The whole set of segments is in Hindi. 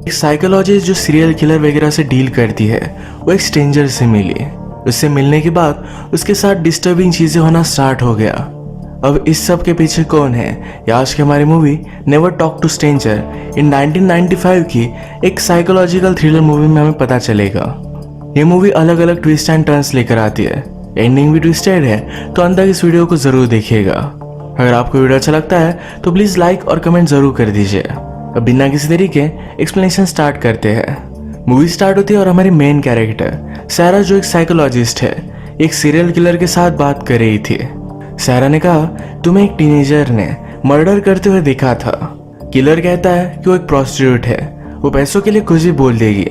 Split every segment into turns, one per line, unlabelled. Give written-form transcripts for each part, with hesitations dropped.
एक साइकोलॉजिस्ट जो सीरियल किलर वगैरह से डील करती है वो एक स्ट्रेंजर से मिली। उससे मिलने के बाद उसके साथ डिस्टर्बिंग चीजें होना स्टार्ट हो गया। अब इस सब के पीछे कौन है, या आज की हमारी movie never talk to stranger in 1995 की एक साइकोलॉजिकल थ्रिलर मूवी में हमें पता चलेगा। ये मूवी अलग अलग ट्विस्ट एंड टर्न्स लेकर आती है, एंडिंग भी ट्विस्टेड है, तो अंत तक इस वीडियो को जरूर देखिएगा। अगर आपको वीडियो अच्छा लगता है तो प्लीज लाइक और कमेंट जरूर कर दीजिए। अब बिना किसी तरीके एक्सप्लेनेशन स्टार्ट करते हैं। मूवी स्टार्ट होती है और हमारी मेन कैरेक्टर सारा, जो एक साइकोलॉजिस्ट है, एक सीरियल किलर के साथ बात कर रही थी। सारा ने कहा, तुम्हें एक टीनेजर ने मर्डर करते हुए देखा था। किलर कहता है कि वो एक प्रोस्टिट्यूट है, वो पैसों के लिए कुछ भी बोल देगी।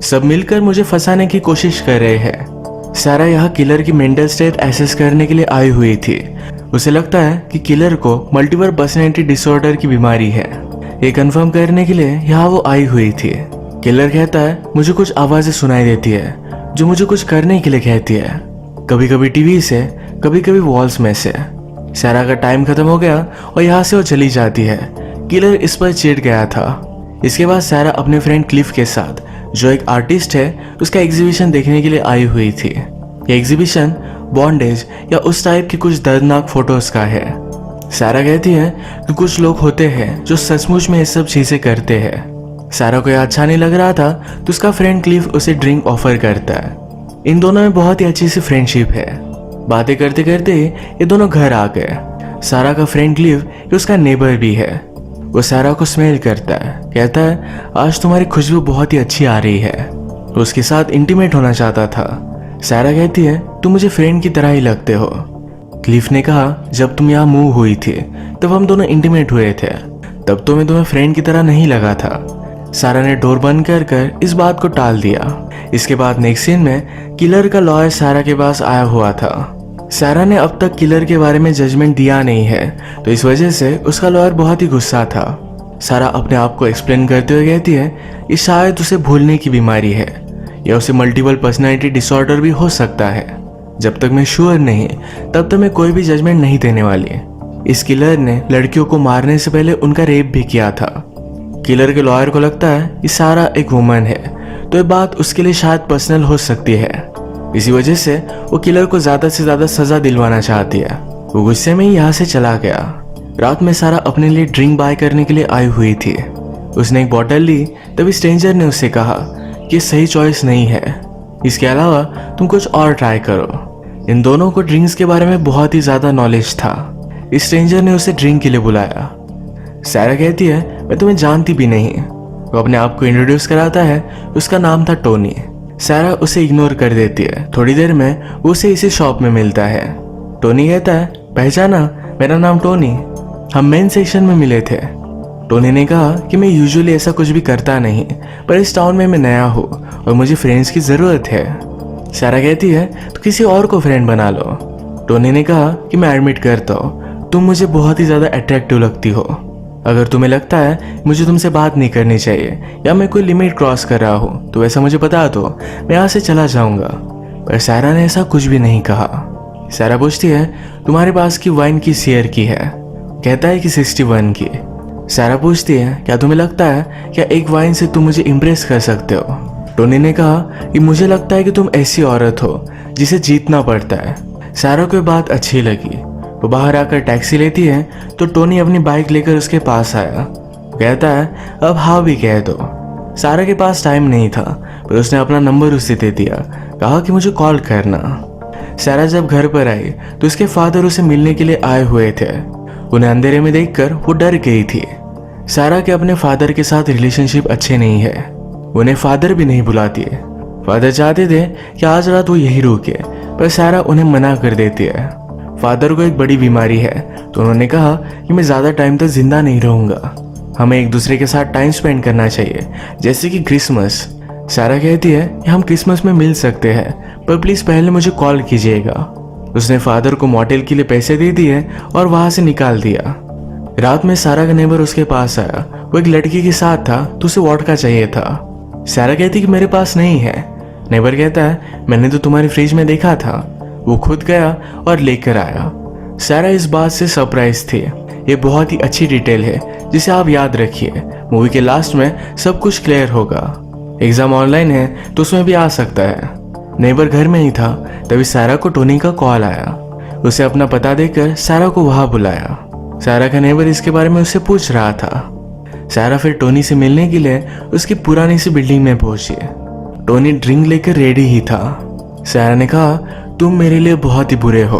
सब मिलकर मुझे फंसाने की कोशिश कर रहे हैं। सारा यहाँ किलर की मेंटल स्टेट एसेस करने के लिए आई हुई थी। उसे लगता है कि किलर को मल्टीपल पर्सनैलिटी डिसऑर्डर की बीमारी है। ये कंफर्म करने के लिए यहाँ वो आई हुई थी। किलर कहता है, मुझे कुछ आवाजें सुनाई देती है जो मुझे कुछ करने के लिए कहती है, कभी कभी टीवी से, कभी कभी वॉल्स में से। सारा का टाइम खत्म हो गया और यहाँ से वो चली जाती है। किलर इस पर चिढ़ गया था। इसके बाद सारा अपने फ्रेंड क्लिफ के साथ, जो एक आर्टिस्ट है, उसका एग्जीबिशन देखने के लिए आई हुई थी। ये एग्जीबिशन बॉन्डेज या उस टाइप की कुछ दर्दनाक फोटोज का है। सारा कहती है कि कुछ लोग होते हैं जो सचमुच में ये सब चीजें करते हैं। सारा को यह अच्छा नहीं लग रहा था तो उसका फ्रेंड क्लिफ उसे ड्रिंक ऑफर करता है। इन दोनों में बहुत ही अच्छी सी फ्रेंडशिप है। बातें करते करते ये दोनों घर आ गए। सारा का फ्रेंड क्लिफ ये उसका नेबर भी है। वो सारा को स्मेल करता है, कहता है, आज तुम्हारी खुशबू बहुत ही अच्छी आ रही है। वो उसके साथ इंटीमेट होना चाहता था। सारा कहती है, तुम मुझे फ्रेंड की तरह ही लगते हो। क्लिफ ने कहा, जब तुम यहाँ मूव हुई थी तब हम दोनों इंटीमेट हुए थे, तब तो मैं तुम्हें फ्रेंड की तरह नहीं लगा था। सारा ने डोर बंद कर इस बात को टाल दिया। इसके बाद नेक्स्ट सीन में किलर का लॉयर सारा के पास आया हुआ था। सारा ने अब तक किलर के बारे में जजमेंट दिया नहीं है, तो इस वजह से उसका लॉयर बहुत ही गुस्सा था। सारा अपने आप को एक्सप्लेन करते हुए कहती है कि शायद उसे भूलने की बीमारी है, या उसे मल्टीपल पर्सनैलिटी डिसऑर्डर भी हो सकता है। जब तक मैं श्योर नहीं तब तक मैं कोई भी जजमेंट नहीं देने वाली। इस किलर ने लड़कियों को मारने से पहले उनका रेप भी किया था। किलर के लॉयर को लगता है कि सारा एक वुमन है, तो ये बात उसके लिए शायद पर्सनल हो सकती है। इसी वजह से वो किलर को ज्यादा से ज्यादा सजा दिलवाना चाहती है। वो गुस्से में ही यहाँ से चला गया। रात में सारा अपने लिए ड्रिंक बाय करने के लिए आई हुई थी। उसने एक बॉटल ली, तभी स्ट्रेंजर ने उससे कहा कि सही चॉइस नहीं है, इसके अलावा तुम कुछ और ट्राई करो। इन दोनों को ड्रिंक्स के बारे में बहुत ही ज्यादा नॉलेज था। इस स्ट्रेंजर ने उसे ड्रिंक के लिए बुलाया। सारा कहती है, मैं तुम्हें जानती भी नहीं। वो अपने आप को इंट्रोड्यूस कराता है। उसका नाम था टोनी। सारा उसे इग्नोर कर देती है। थोड़ी देर में वो उसे इसी शॉप में मिलता है। टोनी कहता है, पहचाना, मेरा नाम टोनी, हम मेन सेक्शन में मिले थे। टोनी ने कहा कि मैं यूजुअली ऐसा कुछ भी करता नहीं, पर इस टाउन में मैं नया हूँ और मुझे फ्रेंड्स की जरूरत है। सारा कहती है, तो किसी और को फ्रेंड बना लो। टोनी ने कहा कि मैं एडमिट करता हूँ, तुम मुझे बहुत ही ज्यादा अट्रैक्टिव लगती हो। अगर तुम्हें लगता है मुझे तुमसे बात नहीं करनी चाहिए या मैं कोई लिमिट क्रॉस कर रहा हूँ तो वैसा मुझे बता दो, मैं यहाँ से चला जाऊंगा। पर सारा ने ऐसा कुछ भी नहीं कहा। सारा पूछती है, तुम्हारे पास की वाइन की शेयर की है? कहता है कि 61 की। सारा पूछती है, क्या तुम्हें लगता है क्या एक वाइन से तुम मुझे इम्प्रेस कर सकते हो? टोनी ने कहा कि मुझे लगता है कि तुम ऐसी औरत हो जिसे जीतना पड़ता है। सारा को बात अच्छी लगी। वो बाहर आकर टैक्सी लेती है तो टोनी अपनी बाइक लेकर उसके पास आया। कहता है, अब हाँ भी कह दो। सारा के पास टाइम नहीं था, पर उसने अपना नंबर उसे दे दिया। कहा कि मुझे कॉल करना। सारा जब घर पर आई तो उसके फादर उसे मिलने के लिए आए हुए थे। उन्हें अंधेरे में देखकर वो डर गई थी। सारा के अपने फादर के साथ रिलेशनशिप अच्छे नहीं है। उन्हें फादर भी नहीं बुलाती है। फादर चाहते थे कि आज रात वो यही रुके, पर सारा उन्हें मना कर देती है। फादर को एक बड़ी बीमारी है, तो उन्होंने कहा कि मैं ज्यादा टाइम तक जिंदा नहीं रहूंगा, हमें एक दूसरे के साथ टाइम स्पेंड करना चाहिए, जैसे कि क्रिसमस। सारा कहती है कि हम क्रिसमस में मिल सकते हैं, पर प्लीज पहले मुझे कॉल कीजिएगा। उसने फादर को मॉटेल के लिए पैसे दे दिए और वहां से निकाल दिया। रात में सारा का नेबर उसके पास आया। वो एक लड़की के साथ था तो उसे वोडका चाहिए था। सारा कहती कि मेरे पास नहीं है। नेबर कहता है, मैंने तो तुम्हारी फ्रिज में देखा था। वो खुद गया और लेकर आया। सारा इस बात से सरप्राइज थी। ये बहुत ही अच्छी डिटेल है जिसे आप याद रखिए। मूवी के लास्ट में सब कुछ क्लियर होगा। एग्जाम ऑनलाइन है तो उसमें भी आ सकता है। नेबर घर में ही था तभी सारा को टोनी का कॉल आया। उसे अपना पता देकर सारा को वहां बुलाया। सारा का नेबर इसके बारे में उससे पूछ रहा था। सारा फिर टोनी से मिलने के लिए उसकी पुरानी सी बिल्डिंग में पहुंची। टोनी ड्रिंक लेकर रेडी ही था। सारा ने कहा, तुम मेरे लिए बहुत ही बुरे हो।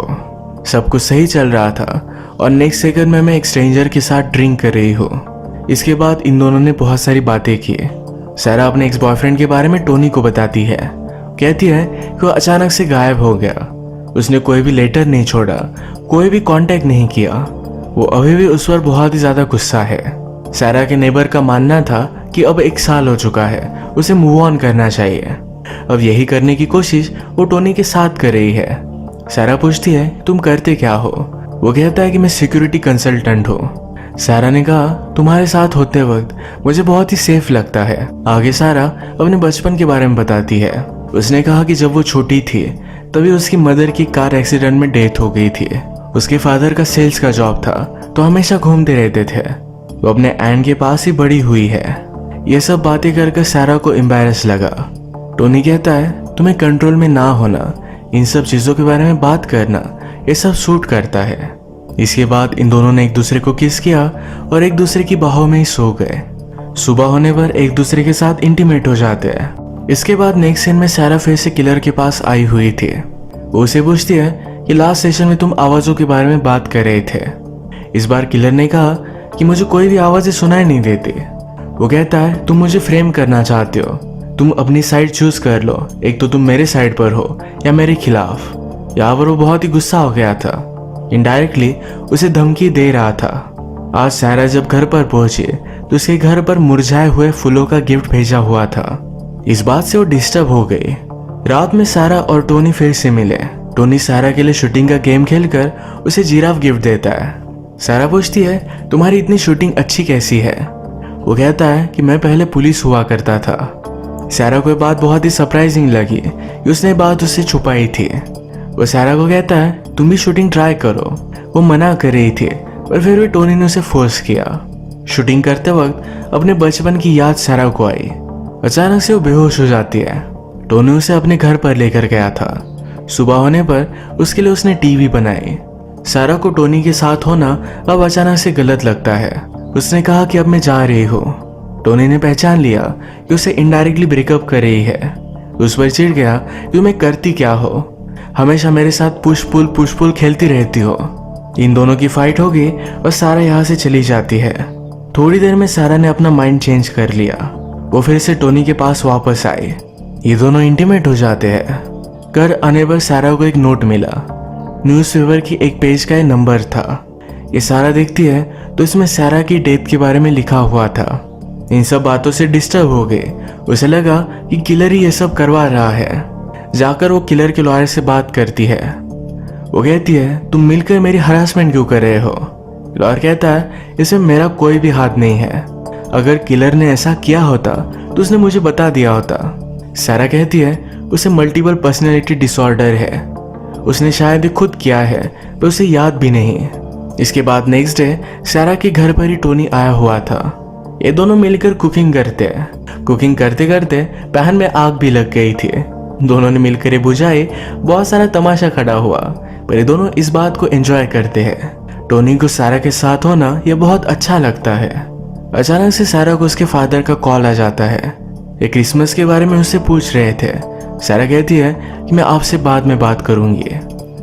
सब कुछ सही चल रहा था और नेक्स्ट सेकंड में मैं एक स्ट्रेंजर के साथ ड्रिंक कर रही हूँ। इसके बाद इन दोनों ने बहुत सारी बातें की। सारा अपने एक्स बॉयफ्रेंड के बारे में टोनी को बताती है। कहती है कि वो अचानक से गायब हो गया। उसने कोई भी लेटर नहीं छोड़ा, कोई भी कांटेक्ट नहीं किया। वो अभी भी उस पर बहुत ही ज्यादा गुस्सा है। सारा के नेबर का मानना था कि अब 1 साल हो चुका है, उसे मूव ऑन करना चाहिए। अब यही करने की कोशिश वो टोनी के साथ कर रही है। सारा पूछती है, तुम करते क्या हो? वो कहता है कि मैं सिक्योरिटी कंसल्टेंट हूँ। सारा ने कहा, तुम्हारे साथ होते वक्त मुझे बहुत ही सेफ लगता है। आगे सारा अपने बचपन के बारे में बताती है। उसने कहा कि जब वो छोटी थी तभी उसकी मदर की कार एक्सीडेंट में डेथ हो गई थी। उसके फादर का सेल्स का जॉब था तो हमेशा घूमते रहते थे। वो अपने एंड के पास ही बड़ी हुई है। ये सब बातें कर सारा को एम्बैरस लगा। टोनी कहता है, तुम्हें कंट्रोल में ना होना, इन सब चीजों के बारे में बात करना, ये सब सूट करता है। इसके बाद इन दोनों ने एक दूसरे को किस किया और एक दूसरे की बाहों में ही सो गए। सुबह होने पर एक दूसरे के साथ इंटीमेट हो जाते हैं। इसके बाद नेक्स्ट सीन में सारा फिर से किलर के पास आई हुई थी। वो उसे पूछती है कि लास्ट सेशन में तुम आवाजों के बारे में बात कर रहे थे। इस बार किलर ने कहा कि मुझे कोई भी आवाजें सुनाई नहीं देती। वो कहता है, तुम मुझे फ्रेम करना चाहते हो, तुम अपनी साइड चूज कर लो, एक तो तुम मेरे साइड पर हो या मेरे खिलाफ। यहाँ पर वो बहुत ही गुस्सा हो गया था। इनडायरेक्टली उसे धमकी दे रहा था। आज सारा जब घर पर पहुंची तो उसके घर पर मुरझाए हुए फूलों का गिफ्ट भेजा हुआ था। इस बात से वो डिस्टर्ब हो गई। रात में सारा और टोनी फिर से मिले। टोनी सारा के लिए शूटिंग का गेम खेलकर उसे जिराफ गिफ्ट देता है। सारा पूछती है, तुम्हारी इतनी शूटिंग अच्छी कैसी है? वो कहता है कि मैं पहले पुलिस हुआ करता था। सारा को बात बहुत ही सरप्राइजिंग लगी कि उसने बात उससे छुपाई थी। वो सारा को कहता है, तुम भी शूटिंग ट्राई करो। वो मना कर रही थी पर फिर भी टोनी ने उसे फोर्स किया। शूटिंग करते वक्त अपने बचपन की याद सारा को आई। अचानक से वो बेहोश हो जाती है। टोनी उसे अपने घर पर लेकर गया था। सुबह होने पर उसके लिए उसने टीवी बनाई। सारा को टोनी के साथ होना अब अचानक से गलत लगता है। उसने कहा कि अब मैं जा रही हूँ। टोनी ने पहचान लिया कि उसे इनडायरेक्टली ब्रेकअप कर रही है। उस पर चिढ़ गया कि तुम्हें करती क्या हो, हमेशा मेरे साथ पुश पुल खेलती रहती हो। इन दोनों की फाइट होगी और सारा यहाँ से चली जाती है। थोड़ी देर में सारा ने अपना माइंड चेंज कर लिया। वो फिर से टोनी के पास वापस आई। ये दोनों इंटीमेट हो जाते हैं। घर आने पर सारा को एक नोट मिला। न्यूज़पेपर की एक पेज का नंबर था। ये सारा देखती है तो इसमें सारा की डेथ के बारे में लिखा हुआ था। इन सब बातों से डिस्टर्ब हो गए। उसे लगा कि किलर ही ये सब करवा रहा है। जाकर वो किलर के लॉयर से बात करती है। वो कहती है, तुम मिलकर मेरी हरासमेंट क्यों कर रहे हो? लॉयर कहता है, इसमें मेरा कोई भी हाथ नहीं है। अगर किलर ने ऐसा किया होता तो उसने मुझे बता दिया होता। सारा कहती है, उसे मल्टीपल पर्सनैलिटी डिसऑर्डर है। उसने शायद खुद किया है पर उसे याद भी नहीं। इसके बाद नेक्स्ट डे सारा के घर पर ही टोनी आया हुआ था। ये दोनों मिलकर कुकिंग करते हैं। कुकिंग करते करते पैन में आग भी लग गई थी। दोनों ने मिलकर ये बुझाई। बहुत सारा तमाशा खड़ा हुआ पर ये दोनों इस बात को एंजॉय करते हैं। टोनी को सारा के साथ होना ये बहुत अच्छा लगता है। अचानक से सारा को उसके फादर का कॉल आ जाता है। ये क्रिसमस के बारे में उससे पूछ रहे थे। सारा कहती है कि मैं आपसे बाद में बात करूंगी।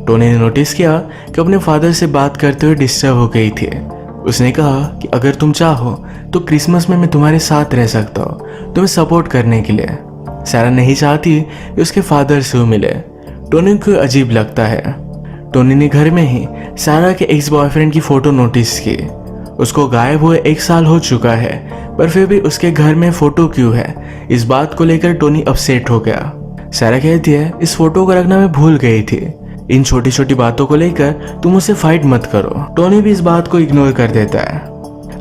टोनी ने नोटिस किया कि अपने फादर से बात करते हुए डिस्टर्ब हो गई थी। उसने कहा कि अगर तुम चाहो तो क्रिसमस में मैं तुम्हारे साथ रह सकता हूँ, तुम्हें सपोर्ट करने के लिए। सारा नहीं चाहती कि उसके फादर से वो मिले। टोनी को अजीब लगता है। टोनी ने घर में ही सारा के एक्स बॉयफ्रेंड की फोटो नोटिस की। उसको गायब हुए 1 साल हो चुका है पर फिर भी उसके घर में फोटो क्यों है, इस बात को लेकर टोनी अपसेट हो गया। सारा कहती है, इस फोटो को रखना मैं भूल गई थी। इन छोटी छोटी बातों को लेकर तुम उसे फाइट मत करो। टोनी भी इस बात को इग्नोर कर देता है।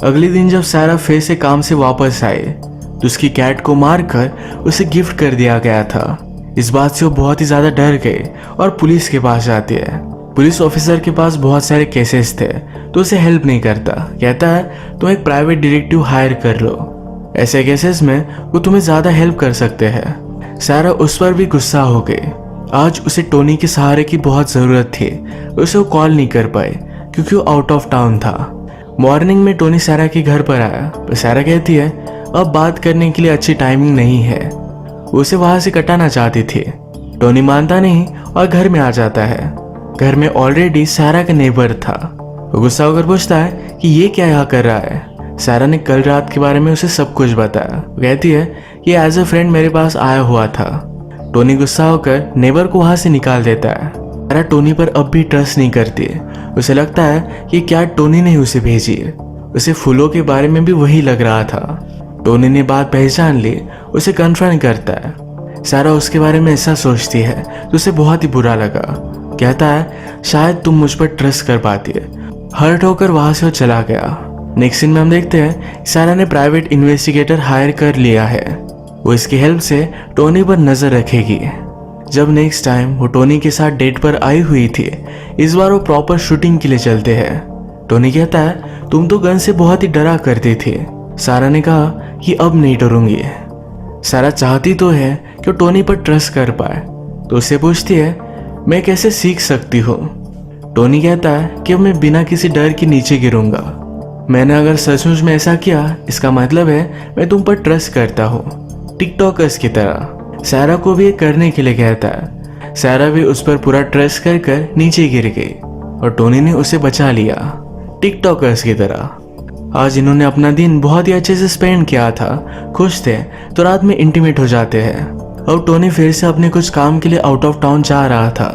अगले दिन जब सारा फिर से काम से वापस आए तो उसकी कैट को मारकर उसे गिफ्ट कर दिया गया था। इस बात से वो बहुत ही ज्यादा डर गए और पुलिस के पास जाती है। पुलिस ऑफिसर के पास बहुत सारे केसेस थे तो उसे हेल्प नहीं करता। कहता है तुम एक प्राइवेट डिटेक्टिव हायर कर लो, ऐसे केसेस में वो तुम्हें ज़्यादा हेल्प कर सकते हैं। सारा उस पर भी गुस्सा हो गई। आज उसे टोनी के सहारे की बहुत ज़रूरत थी। उसे वो कॉल नहीं कर पाए क्योंकि वो आउट ऑफ टाउन था। मॉर्निंग में टोनी सारा के घर पर आया पर सारा कहती है अब बात करने के लिए अच्छी टाइमिंग नहीं है। वो उसे वहाँ से कटाना चाहती थी। टोनी मानता नहीं और घर में आ जाता है। घर में ऑलरेडी सारा का नेबर था। वो गुस्सा होकर पूछता है कि ये क्या यहाँ कर रहा है। सारा ने कल रात के बारे में उसे सब कुछ बताया। वो कहती है कि एज अ फ्रेंड मेरे पास आया हुआ था। टोनी गुस्सा होकर नेबर को वहां से निकाल देता है। सारा टोनी पर अब भी ट्रस्ट नहीं करती। उसे लगता है कि क्या टोनी ने उसे भेजी। उसे फूलों के बारे में भी वही लग रहा था। टोनी ने बात पहचान ली, उसे कन्फ्रंट करता है। सारा उसके बारे में ऐसा सोचती है तो उसे बहुत ही बुरा लगा। कहता है शायद तुम मुझ पर ट्रस्ट कर पाती है। हर्ट होकर वहां से वो चला गया। नेक्स्ट सीन में हम देखते हैं सारा ने प्राइवेट इन्वेस्टिगेटर हायर कर लिया है। वो इसकी हेल्प से टोनी पर नजर रखेगी। जब नेक्स्ट टाइम वो टोनी के साथ डेट पर आई हुई थी, इस बार वो प्रॉपर शूटिंग के लिए चलते हैं। टोनी कहता है तुम तो गन से बहुत ही डरा करती थी। सारा ने कहा कि अब नहीं डरूंगी। सारा चाहती तो है कि वो टोनी पर ट्रस्ट कर पाए तो उससे पूछती है मैं कैसे सीख सकती हूँ। टोनी कहता है कि अब मैं बिना किसी डर के नीचे गिरूंगा। मैंने अगर सचमुच में ऐसा किया इसका मतलब है मैं तुम पर ट्रस्ट करता हूँ, टिकटॉकर्स की तरह। सारा को भी ये करने के लिए कहता है। सारा भी उस पर पूरा ट्रस्ट कर कर नीचे गिर गई और टोनी ने उसे बचा लिया, टिकटॉकर्स की तरह। आज इन्होंने अपना दिन बहुत ही अच्छे से स्पेंड किया था। खुश थे तो रात में इंटीमेट हो जाते हैं। अब टोनी फिर से अपने कुछ काम के लिए आउट ऑफ टाउन जा रहा था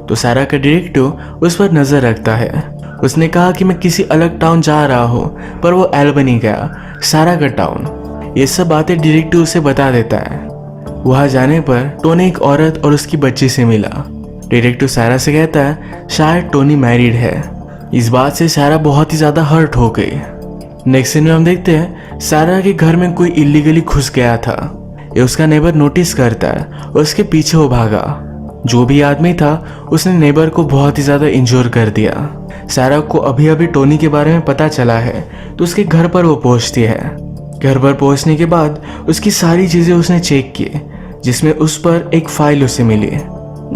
तो सारा का डिटेक्टिव उस पर नजर रखता है। उसने कहा कि मैं किसी अलग टाउन जा रहा हूँ पर वो एल्बनी गया, सारा का टाउन। ये सब बातें डिटेक्टिव उसे बता देता है। वहां जाने पर टोनी एक औरत और उसकी बच्ची से मिला। डिटेक्टिव सारा से कहता है शायद टोनी मैरिड है। इस बात से सारा बहुत ही ज्यादा हर्ट हो गई। नेक्स्ट सीन में हम देखते हैं सारा के घर में कोई इलीगली घुस गया था। ये उसका नेबर नोटिस करता है और उसके पीछे वो भागा। जो भी आदमी था उसने नेबर को बहुत ही ज्यादा इंजोर कर दिया। सारा को अभी अभी टोनी के बारे में पता चला है तो उसके घर पर वो पहुंचती है। घर पर पहुंचने के बाद उसकी सारी चीजें उसने चेक की जिसमें उस पर एक फाइल उसे मिली।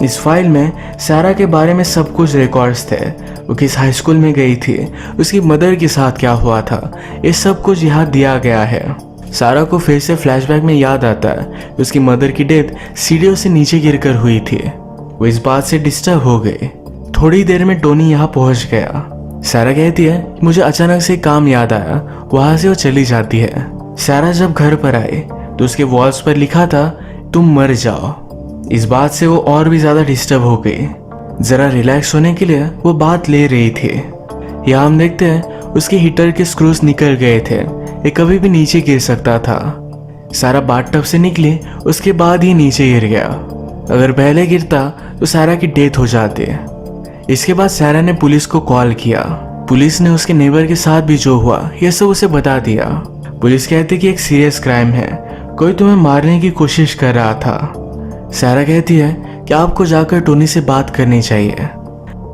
इस फाइल में सारा के बारे में सब कुछ रिकॉर्ड्स थे। वो किस हाई स्कूल में गई थी, उसकी मदर के साथ क्या हुआ था, ये सब कुछ यहाँ दिया गया है। सारा को फिर से फ्लैशबैक में याद आता है उसकी मदर की डेथ सीढ़ियों से नीचे गिरकर हुई थी। वो इस बात से डिस्टर्ब हो गई। थोड़ी देर में टोनी यहाँ पहुंच गया। सारा कहती है मुझे अचानक से काम याद आया। वहां से वो चली जाती है। सारा जब घर पर आई तो उसके वॉल्स पर लिखा था तुम मर जाओ। इस बात से वो और भी ज्यादा डिस्टर्ब हो गई। जरा रिलैक्स होने के लिए वो बात ले रही थी। यहाँ हम देखते हैं उसके हीटर के स्क्रूज निकल गए थे। ये कभी भी नीचे गिर सकता था। सारा बाथटब से निकली उसके बाद ही नीचे गिर गया। अगर पहले गिरता तो सारा की डेथ हो जाती। इसके बाद सारा ने पुलिस को कॉल किया। पुलिस ने उसके नेबर के साथ भी जो हुआ ये सब उसे बता दिया। पुलिस कहती कि एक सीरियस क्राइम है, कोई तुम्हें मारने की कोशिश कर रहा था। सारा कहती है कि आपको जाकर टोनी से बात करनी चाहिए।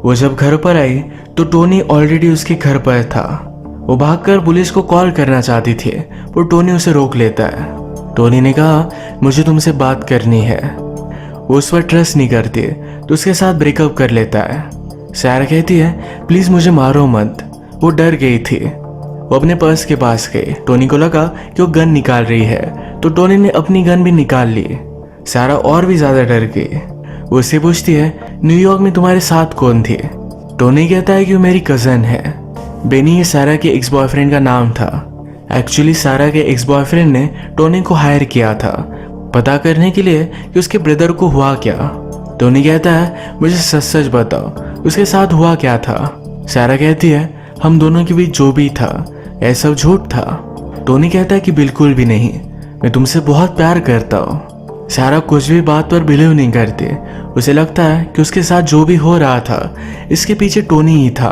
वो जब घर पर आई तो टोनी ऑलरेडी उसके घर पर था। वो भागकर पुलिस को कॉल करना चाहती थी पर टोनी उसे रोक लेता है। टोनी ने कहा मुझे तुमसे बात करनी है। वो उस पर ट्रस्ट नहीं करती तो उसके साथ ब्रेकअप कर लेता है। सारा कहती है प्लीज मुझे मारो मत। वो डर गई थी। वो अपने पर्स के पास गई। टोनी को लगा कि वो गन निकाल रही है तो टोनी ने अपनी गन भी निकाल ली। सारा और भी ज्यादा डर गई। वो उससे पूछती है न्यूयॉर्क में तुम्हारे साथ कौन थी। टोनी कहता है कि वो मेरी कजन है। बेनी ये सारा के एक्स बॉयफ्रेंड का नाम था। एक्चुअली सारा के एक्स बॉयफ्रेंड ने टोनी को हायर किया था पता करने के लिए कि उसके ब्रदर को हुआ क्या। टोनी कहता है मुझे सच सच बताओ उसके साथ हुआ क्या था। सारा कहती है हम दोनों के बीच जो भी था यह सब झूठ था। टोनी कहता है कि बिल्कुल भी नहीं, मैं तुमसे बहुत प्यार करता हूँ। सारा कुछ भी बात पर बिलीव नहीं करती। उसे लगता है कि उसके साथ जो भी हो रहा था इसके पीछे टोनी ही था।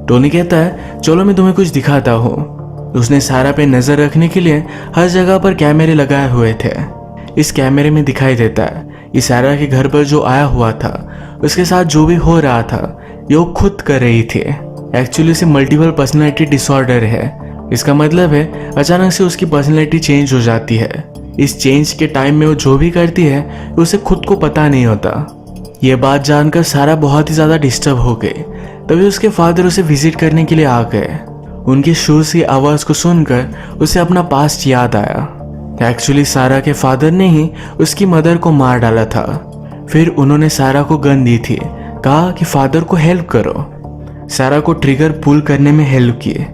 टोनी कहता है चलो मैं तुम्हें कुछ दिखाता हूँ। उसने सारा पे नजर रखने के लिए हर जगह पर कैमरे लगाए हुए थे। इस कैमरे में दिखाई देता है ये सारा के घर पर जो आया हुआ था उसके साथ जो भी हो रहा था जो वो खुद कर रही थी। एक्चुअली उसे मल्टीपल पर्सनैलिटी डिसऑर्डर है। इसका मतलब है अचानक से उसकी पर्सनैलिटी चेंज हो जाती है। इस चेंज के टाइम में वो जो भी करती है उसे खुद को पता नहीं होता। ये बात जानकर सारा बहुत ही ज़्यादा डिस्टर्ब हो गई। तभी उसके फादर उसे विजिट करने के लिए आ गए। उनके शूज़ की आवाज़ को सुनकर उसे अपना पास्ट याद आया। एक्चुअली सारा के फादर ने ही उसकी मदर को मार डाला था। फिर उन्होंने सारा को गन दी थी, कहा कि फादर को हेल्प करो। सारा को ट्रिगर पुल करने में हेल्प किए।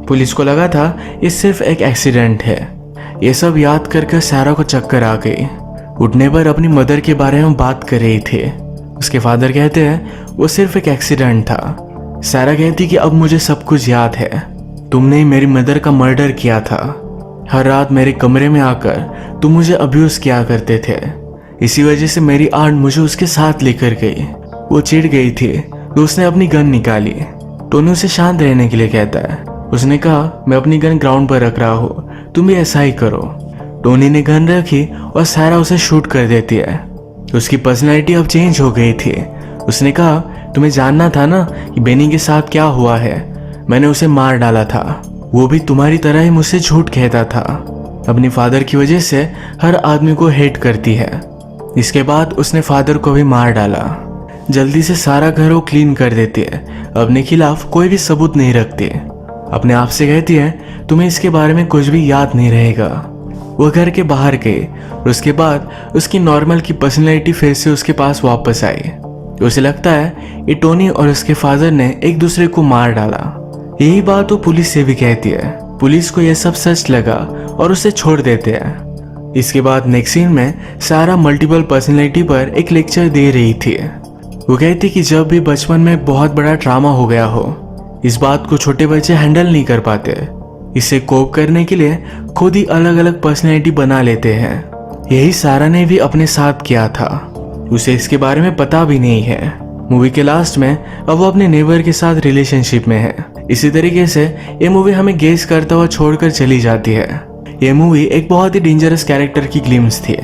पुलिस को लगा था ये सिर्फ एक एक्सीडेंट है। ये सब याद करके सारा को चक्कर आ गई। उठने पर अपनी मदर के बारे में बात कर रही थी। उसके फादर कहते हैं वो सिर्फ एक एक्सीडेंट था। सारा कहती कि अब मुझे सब कुछ याद है, तुमने ही मेरी मदर का मर्डर किया था। हर रात मेरे कमरे में आकर तुम मुझे अब्यूज किया करते थे। इसी वजह से मेरी आंट मुझे उसके साथ लेकर गई। वो चिढ़ गई थी तो उसने अपनी गन निकाली। टोनी उसे शांत रहने के लिए कहता है। उसने कहा मैं अपनी गन ग्राउंड पर रख रहा हूँ, तुम भी ऐसा ही करो। टोनी ने गन रखी और सारा उसे शूट कर देती है। उसकी पर्सनैलिटी अब चेंज हो गई थी। उसने कहा तुम्हें जानना था ना कि बेनी के साथ क्या हुआ है। मैंने उसे मार डाला था, वो भी तुम्हारी तरह ही मुझसे झूठ कहता था। अपनी फादर की वजह से हर आदमी को हेट करती है। इसके बाद उसने फादर को भी मार डाला। जल्दी से सारा घर वो क्लीन कर देती है। अपने खिलाफ कोई भी सबूत नहीं रखती। अपने आप से कहती है तुम्हें इसके बारे में कुछ भी याद नहीं रहेगा। वो घर के बाहर गई और उसके बाद उसकी नॉर्मल की पर्सनैलिटी फिर से उसके पास वापस आई। उसे लगता है ये टोनी और उसके फादर ने एक दूसरे को मार डाला। यही बात वो पुलिस से भी कहती है। पुलिस को यह सब सच लगा और उसे छोड़ देते हैं। इसके बाद नेक्स्ट सीन में सारा मल्टीपल पर्सनैलिटी पर एक लेक्चर दे रही थी। वो कहती कि जब भी बचपन में बहुत बड़ा ट्रामा हो गया हो, इस बात को छोटे बच्चे हैंडल नहीं कर पाते। इसे कोप करने के लिए खुद ही अलग अलग पर्सनैलिटी बना लेते हैं। यही सारा ने भी अपने साथ किया था। उसे इसके बारे में पता भी नहीं है। मूवी के लास्ट में अब वो अपने नेबर के साथ रिलेशनशिप में है। इसी तरीके से ये मूवी हमें गेस करता हुआ छोड़कर चली जाती है। ये मूवी एक बहुत ही डेंजरस कैरेक्टर की ग्लिम्स थी।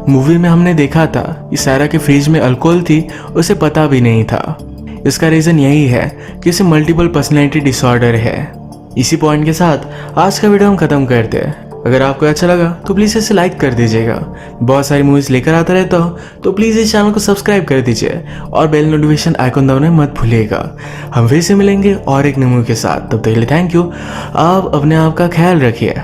मूवी में हमने देखा था कि सारा के फ्रिज में अल्कोहल थी, उसे पता भी नहीं था। इसका रीजन यही है कि उसे मल्टीपल पर्सनैलिटी डिसऑर्डर है। इसी पॉइंट के साथ आज का वीडियो हम खत्म करते हैं। अगर आपको अच्छा लगा तो प्लीज़ इसे लाइक कर दीजिएगा। बहुत सारी मूवीज लेकर आता रहता हूँ तो प्लीज़ इस चैनल को सब्सक्राइब कर दीजिए और बेल नोटिफिकेशन आइकन दबाना मत भूलिएगा। हम फिर से मिलेंगे और एक नई मूवी के साथ। तब तक के लिए थैंक यू। आप अपने आप का ख्याल रखिए।